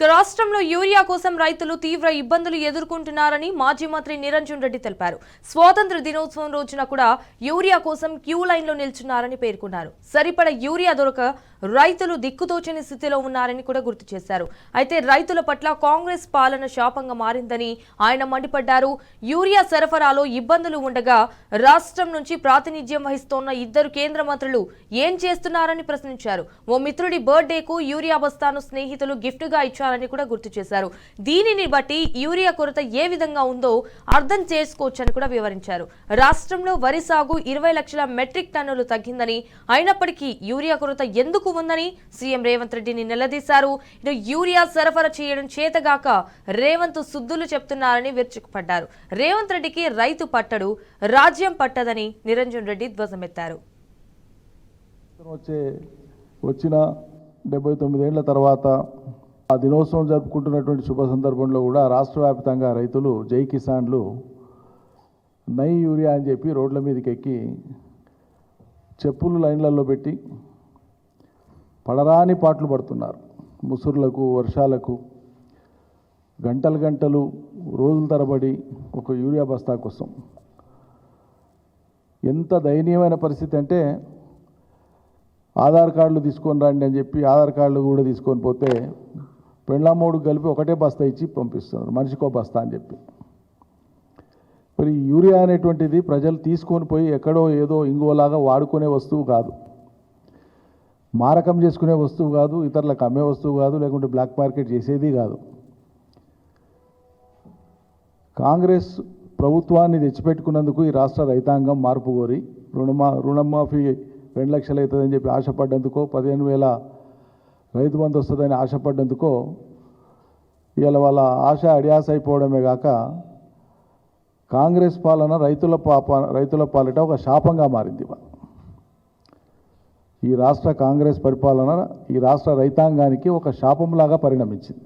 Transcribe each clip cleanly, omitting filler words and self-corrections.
రాష్ట్రంలో యూరియా కోసం రైతులు తీవ్ర ఇబ్బందులు ఎదుర్కొంటున్నారని మాజీ మంత్రి నిరంజన్ రెడ్డి తెలిపారు. స్వాతంత్ర దినోత్సవం రోజున కూడా యూరియా కోసం క్యూ లైన్లో నిల్చున్నారని పేర్కొన్నారు. సరిపడ యూరియా దొరక రైతులు దిక్కుతోచని స్థితిలో ఉన్నారని కూడా గుర్తు చేశారు. అయితే రైతుల పట్ల కాంగ్రెస్ పాలన శాపంగా మారిందని ఆయన మండిపడ్డారు. యూరియా సరఫరాలో ఇబ్బందులు ఉండగా రాష్ట్రం నుంచి ప్రాతినిధ్యం వహిస్తోన్న ఇద్దరు కేంద్ర మంత్రులు ఏం చేస్తున్నారని ప్రశ్నించారు. ఓ మిత్రుడి బర్త్డేకు యూరియా బస్తాను స్నేహితులు గిఫ్ట్ గా ఇచ్చారని కూడా గుర్తు చేశారు. దీనిని బట్టి యూరియా కొరత ఏ విధంగా ఉందో అర్థం చేసుకోవచ్చని కూడా వివరించారు. రాష్ట్రంలో వరి సాగు 20 లక్షల మెట్రిక్ టన్నులు తగ్గిందని, అయినప్పటికీ యూరియా కొరత ఎందుకు ఉందని సీఎం రేవంత్ రెడ్డిని నిలదీశారు. యూరియా సరఫరా చేయడం చేతగాక రేవంత్ సుద్దులు చెప్తున్నారని విరుచుకుపడ్డారు. రేవంత్ రెడ్డికి రైతు పట్టడు, రాజ్యం పట్టదని నిరంజన్ రెడ్డి ధ్వజమెత్తారు. వచ్చిన 79 ఏళ్ల తర్వాత ఆ దినోత్సవం జరుపుకుంటున్నటువంటి శుభ సందర్భంలో కూడా రాష్ట్ర వ్యాప్తంగా రైతులు జై కిసాన్లు నై యూరియా అని చెప్పి రోడ్ల మీదకి ఎక్కి చెప్పులు లైన్లలో పెట్టి పడరాని పాటలు పడుతున్నారు. ముసురులకు, వర్షాలకు గంటలు గంటలు రోజుల తరబడి ఒక యూరియా బస్తా కోసం. ఎంత దయనీయమైన పరిస్థితి అంటే ఆధార్ కార్డులు తీసుకొని రండి అని చెప్పి ఆధార్ కార్డులు కూడా తీసుకొని పోతే పెండ్లామూడు కలిపి ఒకటే బస్తా ఇచ్చి పంపిస్తున్నారు, మనిషికో బస్తా అని చెప్పి. మరి యూరియా అనేటువంటిది ప్రజలు తీసుకొని పోయి ఎక్కడో ఏదో ఇంకోలాగా వాడుకునే వస్తువు కాదు, మారకం చేసుకునే వస్తువు కాదు, ఇతరులకు అమ్మే వస్తువు కాదు, లేకుంటే బ్లాక్ మార్కెట్ చేసేది కాదు. కాంగ్రెస్ ప్రభుత్వాన్ని తెచ్చిపెట్టుకున్నందుకు ఈ రాష్ట్ర రైతాంగం మార్పు కోరి రుణమాఫీ 2 లక్షలు అవుతుందని చెప్పి ఆశపడ్డందుకో, 15,000 రైతు బంధు వస్తుందని ఆశపడ్డందుకో ఇవాళ వాళ్ళ ఆశ అడియాస అయిపోవడమే కాక కాంగ్రెస్ పాలన రైతుల పాలిట ఒక శాపంగా మారింది. ఈ రాష్ట్ర కాంగ్రెస్ పరిపాలన ఈ రాష్ట్ర రైతాంగానికి ఒక శాపంలాగా పరిణమించింది.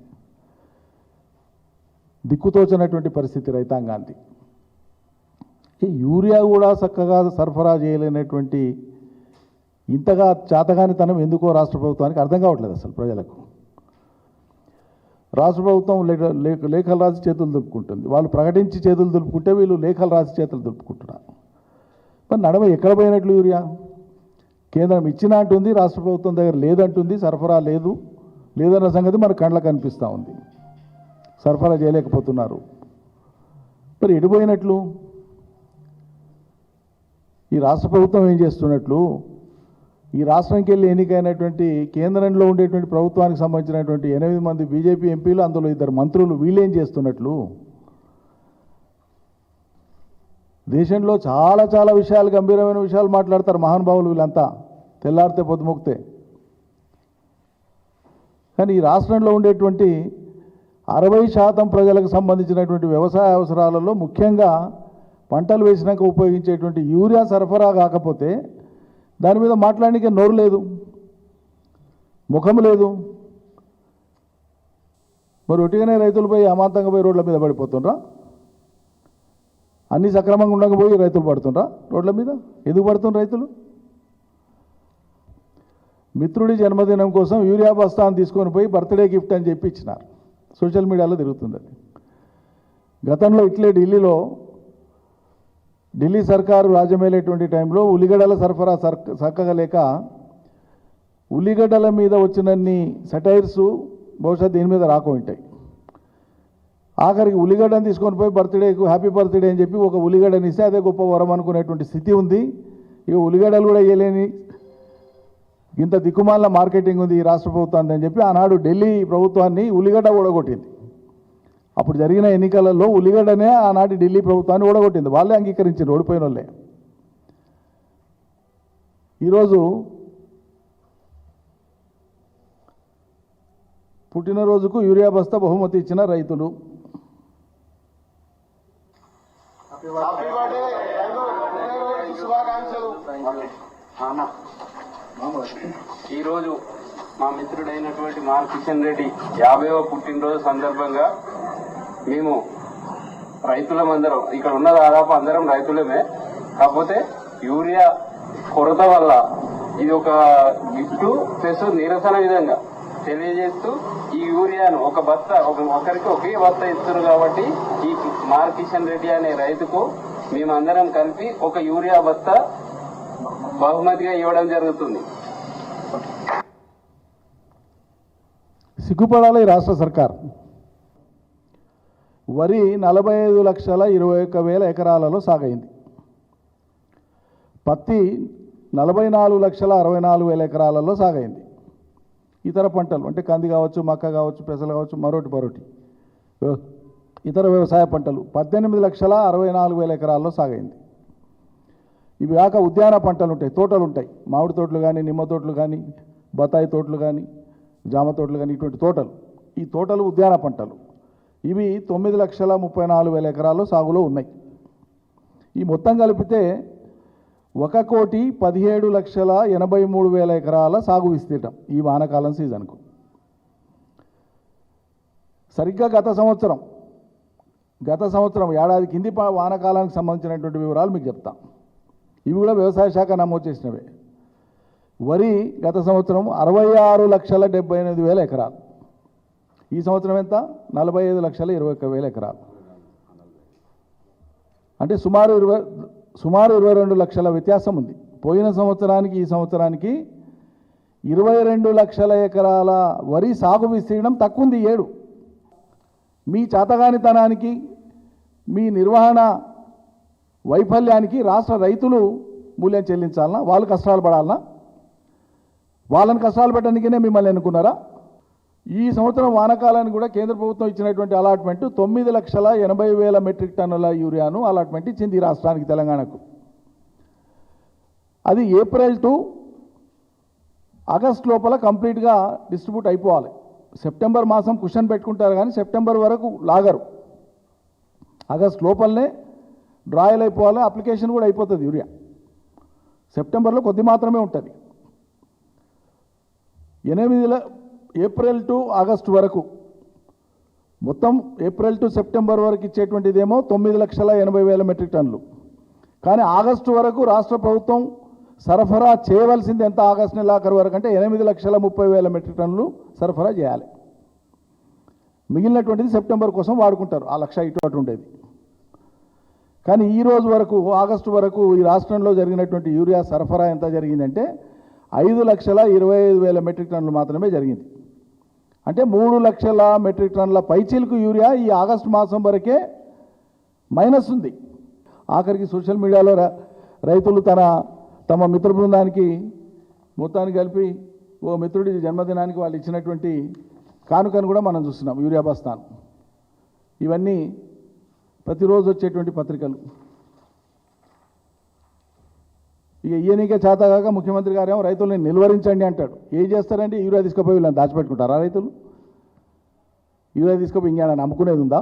దిక్కుతోచినటువంటి పరిస్థితి రైతాంగానికి. యూరియా కూడా చక్కగా సరఫరా చేయలేనటువంటి ఇంతగా చాతగానితనం ఎందుకో రాష్ట్ర ప్రభుత్వానికి అర్థం కావట్లేదు అసలు ప్రజలకు. రాష్ట్ర ప్రభుత్వం లేఖలు రాసి చేతులు దులుపుకుంటుంది, వాళ్ళు ప్రకటించి చేతులు దులుపుకుంటే వీళ్ళు లేఖలు రాసి చేతులు దులుపుకుంటున్నారు. మరి నడమ ఎక్కడ పోయినట్లు యూరియా? కేంద్రం ఇచ్చినా అంటుంది, రాష్ట్ర ప్రభుత్వం దగ్గర లేదంటుంది, సరఫరా లేదన్న సంగతి మన కళ్ళకు కనిపిస్తూ ఉంది. సరఫరా చేయలేకపోతున్నారు. మరి ఎడిపోయినట్లు? ఈ రాష్ట్ర ప్రభుత్వం ఏం చేస్తున్నట్లు? ఈ రాష్ట్రానికి వెళ్ళి ఎన్నికైనటువంటి కేంద్రంలో ఉండేటువంటి ప్రభుత్వానికి సంబంధించినటువంటి 8 మంది బీజేపీ ఎంపీలు, అందులో 2 మంత్రులు వీళ్ళేం చేస్తున్నట్లు? దేశంలో చాలా చాలా విషయాలు, గంభీరమైన విషయాలు మాట్లాడతారు మహానుభావులు వీళ్ళంతా, తెల్లారితే పొద్దుమొక్కితే. కానీ ఈ రాష్ట్రంలో ఉండేటువంటి 60% ప్రజలకు సంబంధించినటువంటి వ్యవసాయ అవసరాలలో ముఖ్యంగా పంటలు వేసినాక ఉపయోగించేటువంటి యూరియా సరఫరా కాకపోతే దాని మీద మాట్లాడడానికి నోరు లేదు, ముఖం లేదు. మరి ఒట్టిగానే రైతులపై అమాంతంగా పోయి రోడ్ల మీద పడిపోతుండ్రా? అన్నీ సక్రమంగా ఉండకపోయి రైతులు పడుతుండ్రా రోడ్ల మీద? ఎందుకు పడుతుండ్రు రైతులు? మిత్రుడి జన్మదినం కోసం యూరియా బస్తాను తీసుకొని పోయి బర్త్డే గిఫ్ట్ అని చెప్పి ఇచ్చినారు. సోషల్ మీడియాలో తిరుగుతుంది అది. గతంలో ఇట్లే ఢిల్లీ సర్కారు రాజ్యమేలేటువంటి టైంలో ఉల్లిగడ్డల సరఫరా చక్కగా లేక ఉల్లిగడ్డల మీద వచ్చినన్ని సెటైర్స్ బహుశా దీని మీద రాకుంటాయి. ఆఖరికి ఉల్లిగడ్డను తీసుకొని పోయి బర్త్డేకు హ్యాపీ బర్త్డే అని చెప్పి ఒక ఉల్లిగడ్డని ఇస్తే అదే గొప్ప వరం అనుకునేటువంటి స్థితి ఉంది. ఇక ఉల్లిగడ్డలు కూడా వేయలేని ఇంత దిక్కుమాల మార్కెటింగ్ ఉంది ఈ రాష్ట్ర ప్రభుత్వాన్ని అని చెప్పి ఆనాడు ఢిల్లీ ప్రభుత్వాన్ని ఉల్లిగడ్డ ఓడగొట్టింది. అప్పుడు జరిగిన ఎన్నికలలో ఉల్లిగడ్డనే ఆనాటి ఢిల్లీ ప్రభుత్వాన్ని ఓడగొట్టింది. వాళ్ళే అంగీకరించారు, ఓడిపోయిన వాళ్ళే. ఈరోజు పుట్టినరోజుకు యూరియా బస్తా బహుమతి ఇచ్చిన రైతులు. ఈరోజు మా మిత్రుడైనటువంటి మార్ కిషన్ రెడ్డి 50వ పుట్టినరోజు సందర్భంగా మేము రైతులమందరం ఇక్కడ ఉన్న దాదాపు అందరం రైతులమే, కాకపోతే యూరియా కొరత వల్ల ఇది ఒక గిఫ్ట్ ప్లస్ నిరసన విధంగా తెలియజేస్తూ ఈ యూరియాను ఒక బస్తా ఒకరికి ఒకే బస్తా ఇస్తారు కాబట్టి ఈ మార్ కిషన్ రెడ్డి అనే రైతుకు మేమందరం కలిపి ఒక యూరియా బస్తా బహుమతిగా ఇవ్వడం జరుగుతుంది. సిగ్గుపడాలి ఈ రాష్ట్ర సర్కార్. వరి 45,21,000 ఎకరాలలో సాగైంది. పత్తి 44,64,000 ఎకరాలలో సాగైంది. ఇతర పంటలు అంటే కంది కావచ్చు, మక్క కావచ్చు, పెసలు కావచ్చు, మరోటి ఇతర వ్యవసాయ పంటలు 18,64,000 ఎకరాల్లో సాగైంది. ఇవి కాక ఉద్యాన పంటలు ఉంటాయి, తోటలు ఉంటాయి, మామిడి తోటలు కానీ, నిమ్మ తోటలు కానీ, బత్తాయి తోటలు కానీ, జామ తోటలు కానీ, ఇటువంటి తోటలు. ఈ తోటలు ఉద్యాన పంటలు. ఇవి 9,34,000 ఎకరాల్లో సాగులో ఉన్నాయి. ఈ మొత్తం కలిపితే 1,17,83,000 ఎకరాల సాగు విస్తీర్ణం ఈ వానాకాలం సీజన్కు. సరిగ్గా గత సంవత్సరం ఏడాది కింది వానాకాలానికి సంబంధించినటువంటి వివరాలు మీకు చెప్తా. ఇవి కూడా వ్యవసాయ శాఖ నమోదు చేసినవే. వరి గత సంవత్సరం 66,78,000 ఎకరాలు. ఈ సంవత్సరం ఎంత? 45,21,000 ఎకరాలు. అంటే సుమారు 22 లక్షల వ్యత్యాసం ఉంది. పోయిన సంవత్సరానికి ఈ సంవత్సరానికి 22 లక్షల ఎకరాల వరి సాగు విస్తీర్ణం తక్కువ ఉంది. 7 మీ చాతగానితనానికి, మీ నిర్వహణ వైఫల్యానికి రాష్ట్ర రైతులు మూల్యం చెల్లించాలనా? వాళ్ళు కష్టాలు పడాలనా? వాళ్ళని కష్టాలు పెట్టడానికినే మిమ్మల్ని ఎన్నుకున్నారా? ఈ సంవత్సరం వానాకాలానికి కూడా కేంద్ర ప్రభుత్వం ఇచ్చినటువంటి అలాట్మెంట్ 9,80,000 మెట్రిక్ టన్నుల యూరియాను అలాట్మెంట్ ఇచ్చింది ఈ రాష్ట్రానికి, తెలంగాణకు. అది ఏప్రిల్ టు ఆగస్ట్ లోపల కంప్లీట్గా డిస్ట్రిబ్యూట్ అయిపోవాలి. సెప్టెంబర్ మాసం కుషన్ పెట్టుకుంటారు కానీ సెప్టెంబర్ వరకు లాగరు. ఆగస్ట్ లోపలనే డ్రాయల్ అయిపోవాలి. అప్లికేషన్ కూడా అయిపోతుంది యూరియా. సెప్టెంబర్లో కొద్ది మాత్రమే ఉంటుంది. ఏప్రిల్ టు ఆగస్టు వరకు మొత్తం ఏప్రిల్ టు సెప్టెంబర్ వరకు ఇచ్చేటువంటిదేమో 9,80,000 మెట్రిక్ టన్నులు. కానీ ఆగస్టు వరకు రాష్ట్ర ప్రభుత్వం సరఫరా చేయవలసింది ఎంత? ఆగస్టు నెలాఖరు వరకు అంటే 8,30,000 మెట్రిక్ టన్నులు సరఫరా చేయాలి. మిగిలినటువంటిది సెప్టెంబర్ కోసం వాడుకుంటారు. ఆ లక్ష ఇటు అటు ఉండేది. కానీ ఈ రోజు వరకు ఆగస్టు వరకు ఈ రాష్ట్రంలో జరిగినటువంటి యూరియా సరఫరా ఎంత జరిగిందంటే 5,25,000 మెట్రిక్ టన్నులు మాత్రమే జరిగింది. అంటే 3 లక్షల మెట్రిక్ టన్నుల పైచీలకు యూరియా ఈ ఆగస్టు మాసం వరకే మైనస్ ఉంది. ఆఖరికి సోషల్ మీడియాలో రైతులు తమ మిత్ర బృందానికి మొత్తానికి కలిపి ఓ మిత్రుడి జన్మదినానికి వాళ్ళు ఇచ్చినటువంటి కానుకను కూడా మనం చూస్తున్నాం, యూరియా బస్తాను. ఇవన్నీ ప్రతిరోజు వచ్చేటువంటి పత్రికలు. ఇక ఈయనకే చేతగాక ముఖ్యమంత్రి గారేమో రైతుల్ని నిలువరించండి అంటాడు. ఏం చేస్తారండి? యూరియా తీసుకుపోయి వీళ్ళని దాచిపెట్టుకుంటారా రైతులు? యూరియా తీసుకుపోయి ఇంకేమైనా నమ్ముకునేది ఉందా?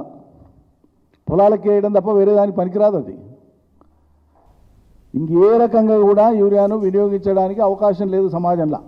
పొలాలకి వేయడం తప్ప వేరే దానికి పనికిరాదు అది. ఇంకే రకంగా కూడా యూరియాను వినియోగించడానికి అవకాశం లేదు సమాజంలో.